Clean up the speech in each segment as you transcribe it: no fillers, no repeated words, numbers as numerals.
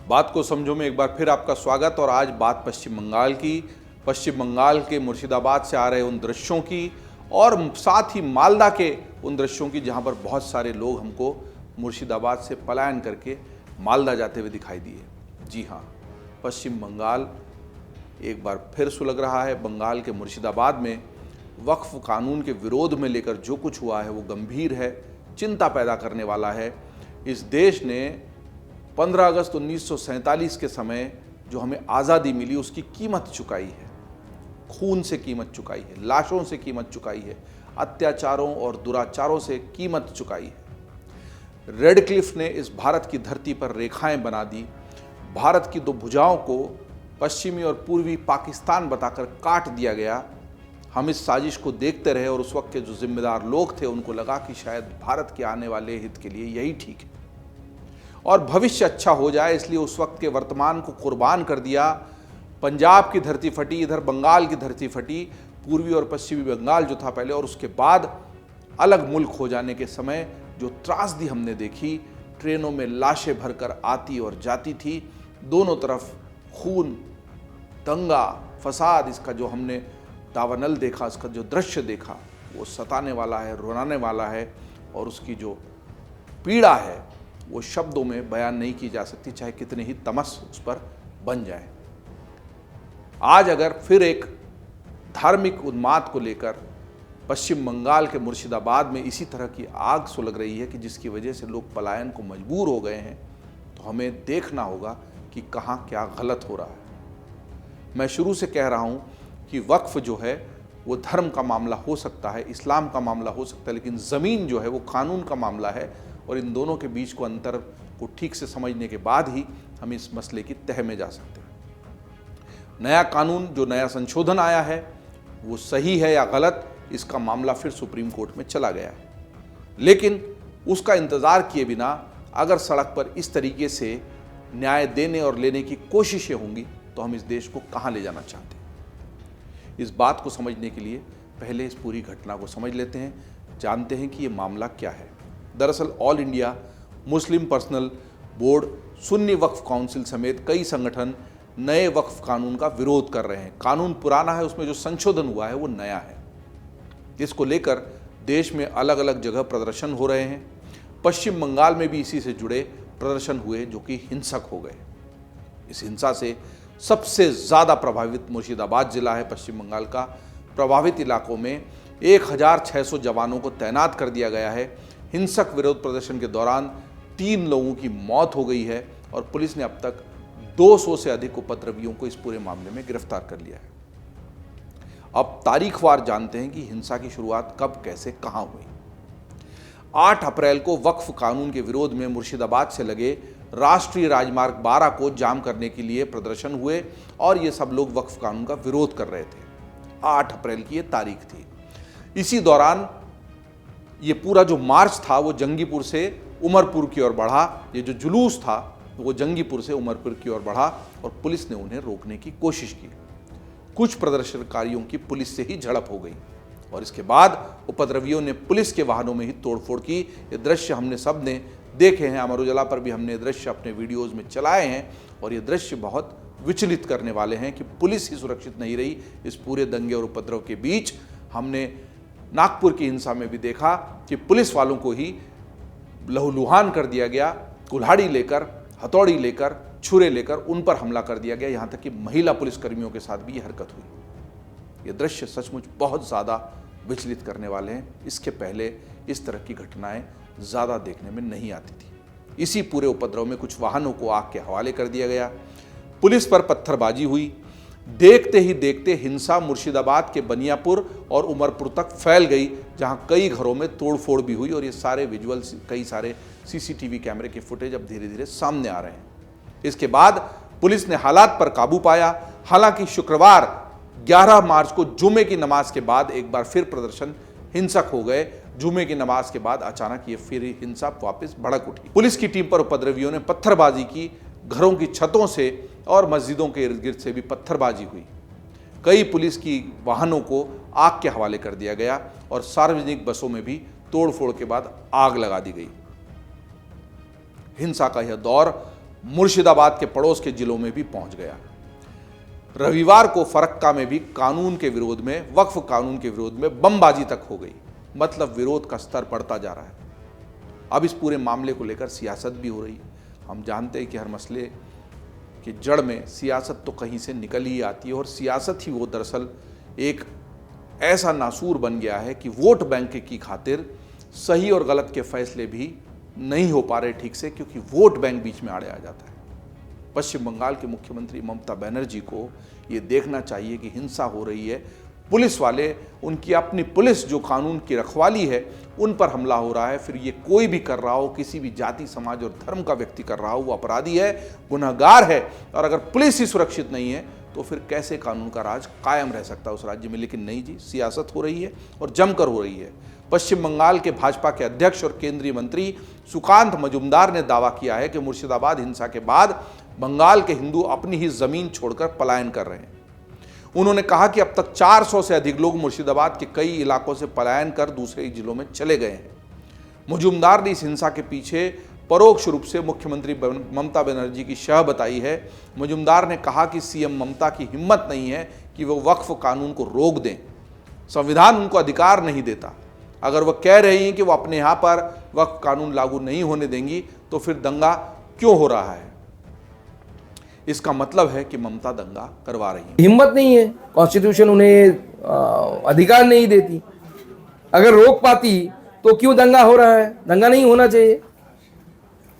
बात को समझो में एक बार फिर आपका स्वागत। और आज बात पश्चिम बंगाल की, पश्चिम बंगाल के मुर्शिदाबाद से आ रहे उन दृश्यों की और साथ ही मालदा के उन दृश्यों की जहां पर बहुत सारे लोग हमको मुर्शिदाबाद से पलायन करके मालदा जाते हुए दिखाई दिए। जी हाँ, पश्चिम बंगाल एक बार फिर सुलग रहा है। बंगाल के मुर्शिदाबाद में वक्फ कानून के विरोध में लेकर जो कुछ हुआ है वो गंभीर है, चिंता पैदा करने वाला है। इस देश ने 15 अगस्त 1947 के समय जो हमें आज़ादी मिली उसकी कीमत चुकाई है, खून से कीमत चुकाई है, लाशों से कीमत चुकाई है, अत्याचारों और दुराचारों से कीमत चुकाई है। रेडक्लिफ ने इस भारत की धरती पर रेखाएं बना दी। भारत की दो भुजाओं को पश्चिमी और पूर्वी पाकिस्तान बताकर काट दिया गया। हम इस साजिश को देखते रहे और उस वक्त के जो जिम्मेदार लोग थे उनको लगा कि शायद भारत के आने वाले हित के लिए यही ठीक है और भविष्य अच्छा हो जाए, इसलिए उस वक्त के वर्तमान को कुर्बान कर दिया। पंजाब की धरती फटी, इधर बंगाल की धरती फटी, पूर्वी और पश्चिमी बंगाल जो था पहले, और उसके बाद अलग मुल्क हो जाने के समय जो त्रासदी हमने देखी, ट्रेनों में लाशें भरकर आती और जाती थी, दोनों तरफ खून, दंगा, फसाद, इसका जो हमने दावानल देखा, इसका जो दृश्य देखा, वो सताने वाला है, रुलाने वाला है और उसकी जो पीड़ा है वो शब्दों में बयान नहीं की जा सकती, चाहे कितने ही तमस उस पर बन जाए। आज अगर फिर एक धार्मिक उन्माद को लेकर पश्चिम बंगाल के मुर्शिदाबाद में इसी तरह की आग सुलग रही है कि जिसकी वजह से लोग पलायन को मजबूर हो गए हैं, तो हमें देखना होगा कि कहाँ क्या गलत हो रहा है। मैं शुरू से कह रहा हूँ कि वक्फ जो है वो धर्म का मामला हो सकता है, इस्लाम का मामला हो सकता है, लेकिन ज़मीन जो है वो कानून का मामला है और इन दोनों के बीच को अंतर को ठीक से समझने के बाद ही हम इस मसले की तह में जा सकते हैं। नया कानून, जो नया संशोधन आया है, वो सही है या गलत, इसका मामला फिर सुप्रीम कोर्ट में चला गया है। लेकिन उसका इंतज़ार किए बिना अगर सड़क पर इस तरीके से न्याय देने और लेने की कोशिशें होंगी तो हम इस देश को कहाँ ले जाना चाहते हैं। इस बात को समझने के लिए पहले इस पूरी घटना को समझ लेते हैं, जानते हैं कि ये मामला क्या है। दरअसल all India Muslim personal board, Sunni Waqf council समेत कई संगठन नए वक्फ कानून का विरोध कर रहे हैं। कानून पुराना है, उसमें जो संशोधन हुआ है वो नया है। इसको लेकर देश में अलग अलग जगह प्रदर्शन हो रहे हैं। पश्चिम बंगाल में भी इसी से जुड़े प्रदर्शन हुए जो कि हिंसक हो गए। इस हिंसा से सबसे ज़्यादा प्रभावित मुर्शिदाबाद जिला है पश्चिम बंगाल का। प्रभावित इलाकों में 1600 जवानों को तैनात कर दिया गया है। हिंसक विरोध प्रदर्शन के दौरान 3 लोगों की मौत हो गई है और पुलिस ने अब तक 200 से अधिक उपद्रवियों को इस पूरे मामले में गिरफ्तार कर लिया है। अब तारीखवार जानते हैं कि हिंसा की शुरुआत कब, कैसे, कहां हुई। 8 अप्रैल को वक्फ कानून के विरोध में मुर्शिदाबाद से लगे राष्ट्रीय राजमार्ग 12 को जाम करने के लिए प्रदर्शन हुए और ये सब लोग वक्फ कानून का विरोध कर रहे थे। 8 अप्रैल की ये तारीख थी। इसी दौरान ये पूरा जो मार्च था वो जंगीपुर से उमरपुर की ओर बढ़ा। ये जो जुलूस था वो जंगीपुर से उमरपुर की ओर बढ़ा और पुलिस ने उन्हें रोकने की कोशिश की। कुछ प्रदर्शनकारियों की पुलिस से ही झड़प हो गई और इसके बाद उपद्रवियों ने पुलिस के वाहनों में ही तोड़फोड़ की। ये दृश्य हमने सब ने देखे हैं, अमर उजाला पर भी हमने दृश्य अपने वीडियोज़ में चलाए हैं और ये दृश्य बहुत विचलित करने वाले हैं कि पुलिस ही सुरक्षित नहीं रही इस पूरे दंगे और उपद्रव के बीच। हमने नागपुर की हिंसा में भी देखा कि पुलिस वालों को ही लहूलुहान कर दिया गया, कुल्हाड़ी लेकर, हथौड़ी लेकर, छुरे लेकर उन पर हमला कर दिया गया। यहाँ तक कि महिला पुलिसकर्मियों के साथ भी ये हरकत हुई। ये दृश्य सचमुच बहुत ज़्यादा विचलित करने वाले हैं। इसके पहले इस तरह की घटनाएं ज़्यादा देखने में नहीं आती थी। इसी पूरे उपद्रव में कुछ वाहनों को आग के हवाले कर दिया गया, पुलिस पर पत्थरबाजी हुई। देखते ही देखते हिंसा मुर्शिदाबाद के बनियापुर और उमरपुर तक फैल गई, जहां कई घरों में तोड़फोड़ भी हुई और ये सारे विजुअल्स, कई सारे सीसीटीवी कैमरे के फुटेज अब धीरे धीरे सामने आ रहे हैं। इसके बाद पुलिस ने हालात पर काबू पाया। हालांकि शुक्रवार 11 मार्च को जुमे की नमाज के बाद एक बार फिर प्रदर्शन हिंसक हो गए। जुमे की नमाज के बाद अचानक ये फिर हिंसा वापस भड़क उठी। पुलिस की टीम पर उपद्रवियों ने पत्थरबाजी की, घरों की छतों से और मस्जिदों के इर्द गिर्द से भी पत्थरबाजी हुई। कई पुलिस की वाहनों को आग के हवाले कर दिया गया और सार्वजनिक बसों में भी तोड़फोड़ के बाद आग लगा दी गई। हिंसा का यह दौर मुर्शिदाबाद के पड़ोस के जिलों में भी पहुंच गया। रविवार को फरक्का में भी कानून के विरोध में, वक्फ कानून के विरोध में बमबाजी तक हो गई। मतलब विरोध का स्तर बढ़ता जा रहा है। अब इस पूरे मामले को लेकर सियासत भी हो रही है। हम जानते हैं कि हर मसले की जड़ में सियासत तो कहीं से निकल ही आती है, और सियासत ही वो दरअसल एक ऐसा नासूर बन गया है कि वोट बैंक की खातिर सही और गलत के फैसले भी नहीं हो पा रहे ठीक से, क्योंकि वोट बैंक बीच में आड़े आ जाता है। पश्चिम बंगाल के मुख्यमंत्री ममता बनर्जी को ये देखना चाहिए कि हिंसा हो रही है, पुलिस वाले, उनकी अपनी पुलिस जो कानून की रखवाली है उन पर हमला हो रहा है। फिर ये कोई भी कर रहा हो, किसी भी जाति, समाज और धर्म का व्यक्ति कर रहा हो, वो अपराधी है, गुनहगार है। और अगर पुलिस ही सुरक्षित नहीं है तो फिर कैसे कानून का राज कायम रह सकता है उस राज्य में। लेकिन नहीं जी, सियासत हो रही है और जमकर हो रही है। पश्चिम बंगाल के भाजपा के अध्यक्ष और केंद्रीय मंत्री सुकांत मजुमदार ने दावा किया है कि मुर्शिदाबाद हिंसा के बाद बंगाल के हिंदू अपनी ही जमीन छोड़कर पलायन कर रहे हैं। उन्होंने कहा कि अब तक 400 से अधिक लोग मुर्शिदाबाद के कई इलाकों से पलायन कर दूसरे जिलों में चले गए हैं। मजुमदार ने इस हिंसा के पीछे परोक्ष रूप से मुख्यमंत्री ममता बनर्जी की शह बताई है। मजुमदार ने कहा कि सीएम ममता की हिम्मत नहीं है कि वो वक्फ कानून को रोक दें। संविधान उनको अधिकार नहीं देता। अगर वह कह रही हैं कि वो अपने यहाँ पर वक्फ कानून लागू नहीं होने देंगी तो फिर दंगा क्यों हो रहा है? इसका मतलब है कि ममता दंगा करवा रही है। हिम्मत नहीं है, कॉन्स्टिट्यूशन उन्हें अधिकार नहीं देती। अगर रोक पाती तो क्यों दंगा हो रहा है? दंगा नहीं होना चाहिए।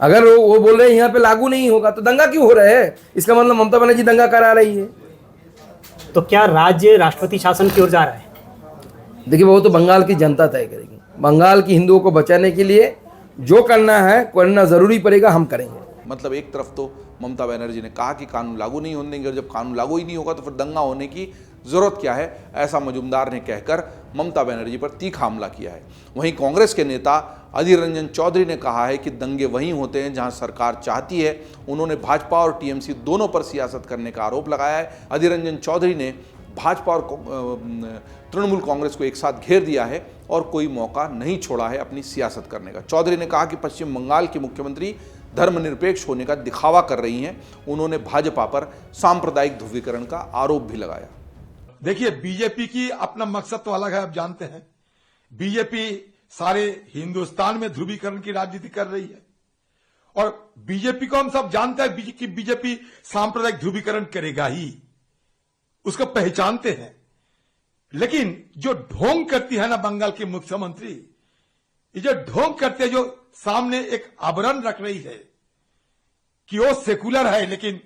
अगर वो बोल रहे हैं यहाँ पे लागू नहीं होगा तो दंगा क्यों हो रहा है? इसका मतलब ममता बनर्जी दंगा करा रही है। तो क्या राज्य राष्ट्रपति शासन की ओर जा रहा है? देखिए, वो तो बंगाल की जनता तय करेगी। बंगाल की हिंदुओं को बचाने के लिए जो करना है, करना जरूरी पड़ेगा, हम करेंगे। मतलब एक तरफ तो ममता बनर्जी ने कहा कि कानून लागू नहीं होने देंगे, और जब कानून लागू ही नहीं होगा तो फिर दंगा होने की जरूरत क्या है, ऐसा मजुमदार ने कहकर ममता बनर्जी पर तीखा हमला किया है। वहीं कांग्रेस के नेता अधीर रंजन चौधरी ने कहा है कि दंगे वहीं होते हैं जहां सरकार चाहती है। उन्होंने भाजपा और टीएमसी दोनों पर सियासत करने का आरोप लगाया है। अधीर रंजन चौधरी ने भाजपा और तृणमूल कांग्रेस को एक साथ घेर दिया है और कोई मौका नहीं छोड़ा है अपनी सियासत करने का। चौधरी ने कहा कि पश्चिम बंगाल की मुख्यमंत्री धर्मनिरपेक्ष होने का दिखावा कर रही हैं। उन्होंने भाजपा पर सांप्रदायिक ध्रुवीकरण का आरोप भी लगाया। देखिए, बीजेपी की अपना मकसद तो अलग है, आप जानते हैं। बीजेपी सारे हिंदुस्तान में ध्रुवीकरण की राजनीति कर रही है, और बीजेपी को हम सब जानते हैं कि बीजेपी सांप्रदायिक ध्रुवीकरण करेगा ही, उसको पहचानते हैं। लेकिन जो ढोंग करती है ना बंगाल की मुख्यमंत्री, ये जो ढोंग करते, जो सामने एक आवरण रख रही है कि वो सेकुलर है, लेकिन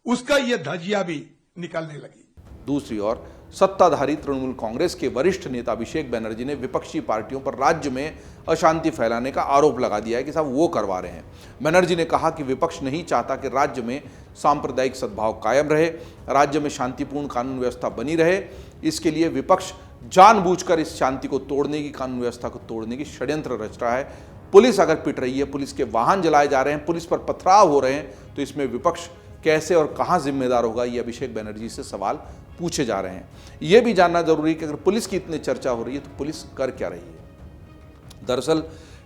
उसका ये धजिया भी निकलने लगी। दूसरी ओर सत्ताधारी तृणमूल कांग्रेस के वरिष्ठ नेता अभिषेक बनर्जी ने विपक्षी पार्टियों पर राज्य में अशांति फैलाने का आरोप लगा दिया है कि साहब वो करवा रहे हैं। बनर्जी ने कहा कि विपक्ष नहीं चाहता कि राज्य में सांप्रदायिक सद्भाव कायम रहे, राज्य में शांतिपूर्ण कानून व्यवस्था बनी रहे। इसके लिए विपक्ष जानबूझकर इस शांति को तोड़ने की, कानून व्यवस्था को तोड़ने की षड्यंत्र रच रहा है। पुलिस अगर पिट रही है, पुलिस के वाहन जलाए जा रहे हैं, पुलिस पर पथराव हो रहे हैं, तो इसमें विपक्ष कैसे और कहां जिम्मेदार होगा, ये अभिषेक बनर्जी से सवाल पूछे जा रहे हैं। यह भी जानना जरूरी है कि अगर पुलिस की इतनी चर्चा हो रही है तो पुलिस कर क्या रही है। दरअसल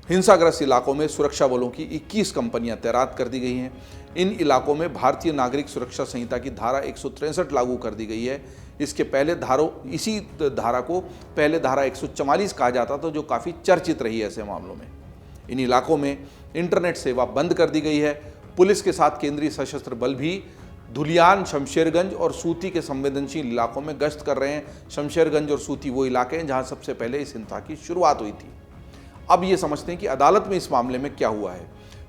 हिंसाग्रस्त इलाकों में सुरक्षा बलों की 21 कंपनियां तैनात कर दी गई हैं। इन इलाकों में भारतीय नागरिक सुरक्षा संहिता की धारा 163 लागू कर दी गई है। इसके पहले इसी धारा को पहले धारा 144 कहा जाता था, जो काफ़ी चर्चित रही है ऐसे मामलों में। इन इलाकों में इंटरनेट सेवा बंद कर दी गई है। पुलिस के साथ केंद्रीय सशस्त्र बल भी धुलियान, शमशेरगंज और सूती के संवेदनशील इलाकों में गश्त कर रहे हैं। शमशेरगंज और सूती वो इलाके हैं जहां सबसे पहले इस हिंसा की शुरुआत हुई थी। अब ये समझते हैं कि अदालत में इस मामले में क्या हुआ है।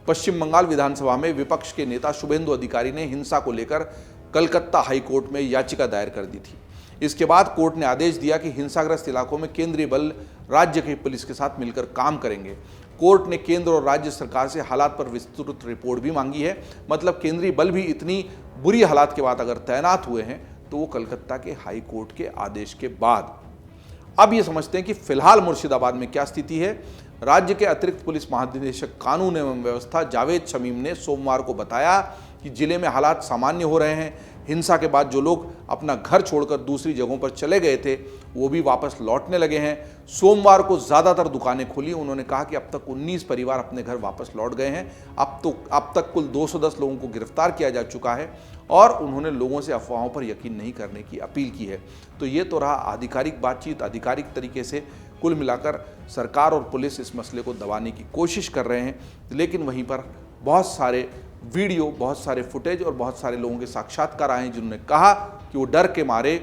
पश्चिम बंगाल विधानसभा में विपक्ष के नेता शुभेंदु अधिकारी ने हिंसा को लेकर कलकत्ता हाईकोर्ट में याचिका दायर कर दी थी। इसके बाद कोर्ट ने आदेश दिया कि हिंसाग्रस्त इलाकों में केंद्रीय बल राज्य की पुलिस के साथ मिलकर काम करेंगे। कोर्ट ने केंद्र और राज्य सरकार से हालात पर विस्तृत रिपोर्ट भी मांगी है। मतलब केंद्रीय बल भी इतनी बुरी हालात के बाद अगर तैनात हुए हैं तो वो कलकत्ता के हाई कोर्ट के आदेश के बाद। अब ये समझते हैं कि फिलहाल मुर्शिदाबाद में क्या स्थिति है। राज्य के अतिरिक्त पुलिस महानिदेशक कानून एवं व्यवस्था जावेद शमीम ने सोमवार को बताया कि जिले में हालात सामान्य हो रहे हैं। हिंसा के बाद जो लोग अपना घर छोड़कर दूसरी जगहों पर चले गए थे वो भी वापस लौटने लगे हैं। सोमवार को ज़्यादातर दुकानें खुली। उन्होंने कहा कि अब तक 19 परिवार अपने घर वापस लौट गए हैं। अब तक कुल 210 लोगों को गिरफ्तार किया जा चुका है और उन्होंने लोगों से अफवाहों पर यकीन नहीं करने की अपील की है। तो ये तो रहा आधिकारिक बातचीत। आधिकारिक तरीके से कुल मिलाकर सरकार और पुलिस इस मसले को दबाने की कोशिश कर रहे हैं, लेकिन वहीं पर बहुत सारे वीडियो, बहुत सारे फुटेज और बहुत सारे लोगों के साक्षात्कार आए हैं जिन्होंने कहा कि वो डर के मारे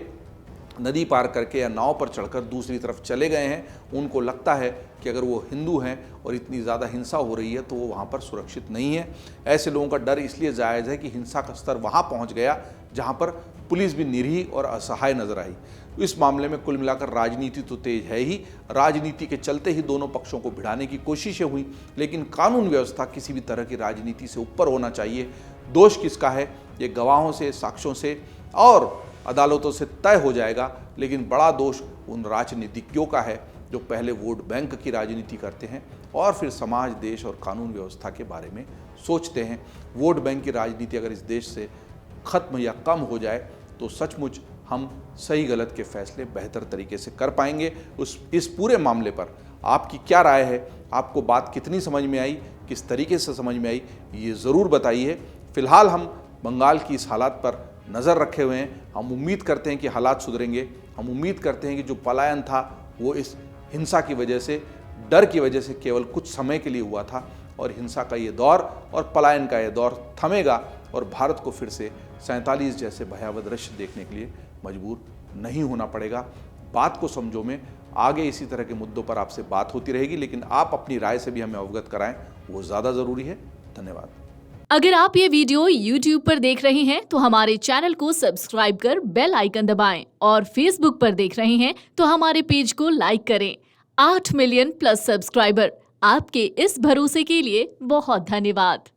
नदी पार करके या नाव पर चढ़कर दूसरी तरफ चले गए हैं। उनको लगता है कि अगर वो हिंदू हैं और इतनी ज़्यादा हिंसा हो रही है तो वो वहाँ पर सुरक्षित नहीं है। ऐसे लोगों का डर इसलिए जायज़ है कि हिंसा का स्तर वहाँ पहुँच गया जहाँ पर पुलिस भी निरीह और असहाय नजर आई। इस मामले में कुल मिलाकर राजनीति तो तेज है ही। राजनीति के चलते ही दोनों पक्षों को भिड़ाने की कोशिशें हुई, लेकिन कानून व्यवस्था किसी भी तरह की राजनीति से ऊपर होना चाहिए। दोष किसका है ये गवाहों से, साक्ष्यों से और अदालतों से तय हो जाएगा, लेकिन बड़ा दोष उन राजनीतिज्ञों का है जो पहले वोट बैंक की राजनीति करते हैं और फिर समाज, देश और कानून व्यवस्था के बारे में सोचते हैं। वोट बैंक की राजनीति अगर इस देश से खत्म या कम हो जाए तो सचमुच हम सही गलत के फैसले बेहतर तरीके से कर पाएंगे। इस पूरे मामले पर आपकी क्या राय है? आपको बात कितनी समझ में आई, किस तरीके से समझ में आई, ये ज़रूर बताइए। फिलहाल हम बंगाल की इस हालात पर नज़र रखे हुए हैं। हम उम्मीद करते हैं कि हालात सुधरेंगे। हम उम्मीद करते हैं कि जो पलायन था वो इस हिंसा की वजह से, डर की वजह से केवल कुछ समय के लिए हुआ था और हिंसा का ये दौर और पलायन का ये दौर थमेगा और भारत को फिर से 47 जैसे भयावह दृश्य देखने के लिए मजबूर नहीं होना पड़ेगा। बात को समझो में आगे इसी तरह के मुद्दों पर आपसे बात होती रहेगी, लेकिन आप अपनी राय से भी हमें अवगत कराएं, वो ज़्यादा ज़रूरी है। धन्यवाद। अगर आप ये वीडियो YouTube पर देख रहे हैं तो हमारे चैनल को सब्सक्राइब कर बेल आइकन दबाएं और Facebook पर देख रहे हैं तो हमारे पेज को लाइक करें। 8 मिलियन प्लस सब्सक्राइबर, आपके इस भरोसे के लिए बहुत धन्यवाद।